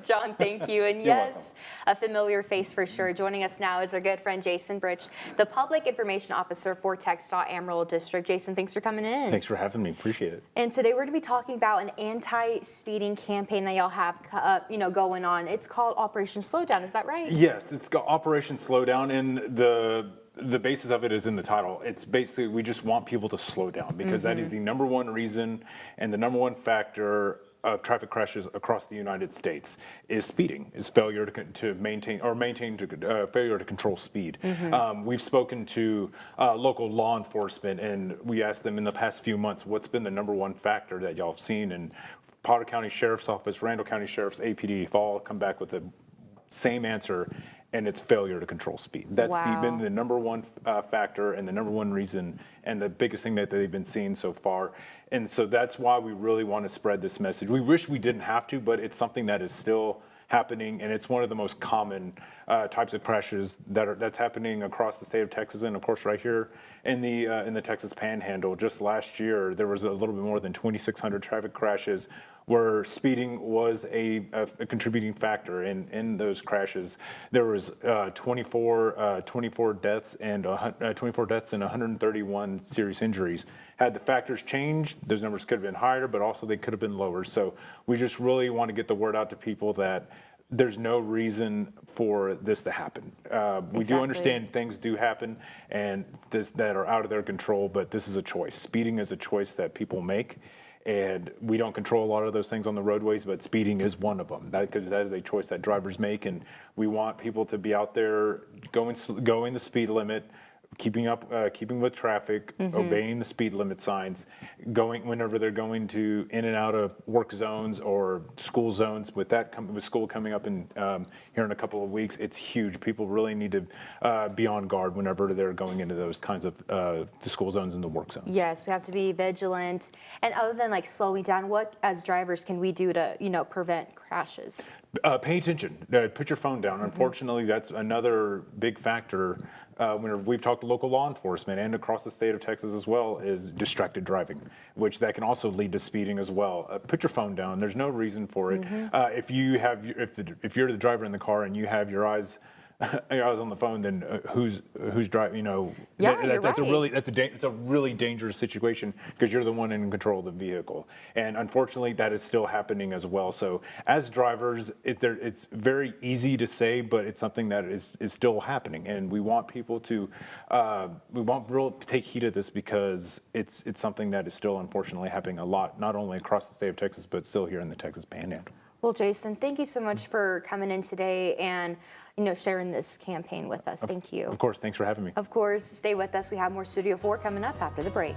John, thank you. And You're yes, a familiar face for sure. Joining us now is our good friend Jason Britch, the Public Information Officer for TxDOT Amarillo District. Jason, thanks for coming in. Thanks for having me. Appreciate it. And today we're going to be talking about an anti-speeding campaign that y'all have, going on. It's called Operation Slowdown. Is that right? Yes, it's got Operation Slowdown, and the basis of it is in the title. It's basically we just want people to slow down because that is the number one reason and the number one factor of traffic crashes across the United States is speeding, is failure to failure to control speed. We've spoken to local law enforcement, and we asked them in the past few months, what's been the number one factor that y'all have seen? And Potter County Sheriff's Office, Randall County Sheriff's APD have all come back with the same answer, and it's failure to control speed. That's been the number one factor and the number one reason and the biggest thing that they've been seeing so far. And so that's why we really want to spread this message. We wish we didn't have to, but it's something that is still happening, and it's one of the most common types of crashes that's happening across the state of Texas, and of course right here in the Texas Panhandle. Just last year, there was a little bit more than 2,600 traffic crashes where speeding was a contributing factor in those crashes. There was 24 deaths and 131 serious injuries. Had the factors changed, those numbers could have been higher, but also they could have been lower. So we just really want to get the word out to people that there's no reason for this to happen. We do understand things do happen and that are out of their control, but this is a choice. Speeding is a choice that people make. And we don't control a lot of those things on the roadways, but speeding is one of them. Because that is a choice that drivers make, and we want people to be out there going the speed limit, keeping with traffic, obeying the speed limit signs, going whenever they're going to in and out of work zones or school zones. With school coming up in here in a couple of weeks, it's huge. People really need to be on guard whenever they're going into those kinds of the school zones and the work zones. Yes, we have to be vigilant. And other than like slowing down, what as drivers can we do to prevent crashes? Pay attention. Put your phone down. Unfortunately, that's another big factor. When we've talked to local law enforcement and across the state of Texas as well, is distracted driving, which that can also lead to speeding as well. Put your phone down. There's no reason for it. If you're the driver in the car and you have your eyes on the phone, then who's driving? That's a really dangerous situation because you're the one in control of the vehicle, and unfortunately, that is still happening as well. So, as drivers, it's very easy to say, but it's something that is still happening, and we want people to take heed of this because it's something that is still unfortunately happening a lot, not only across the state of Texas, but still here in the Texas Panhandle. Well, Jason, thank you so much for coming in today and sharing this campaign with us. Thank you. Of course, thanks for having me. Of course, stay with us. We have more Studio 4 coming up after the break.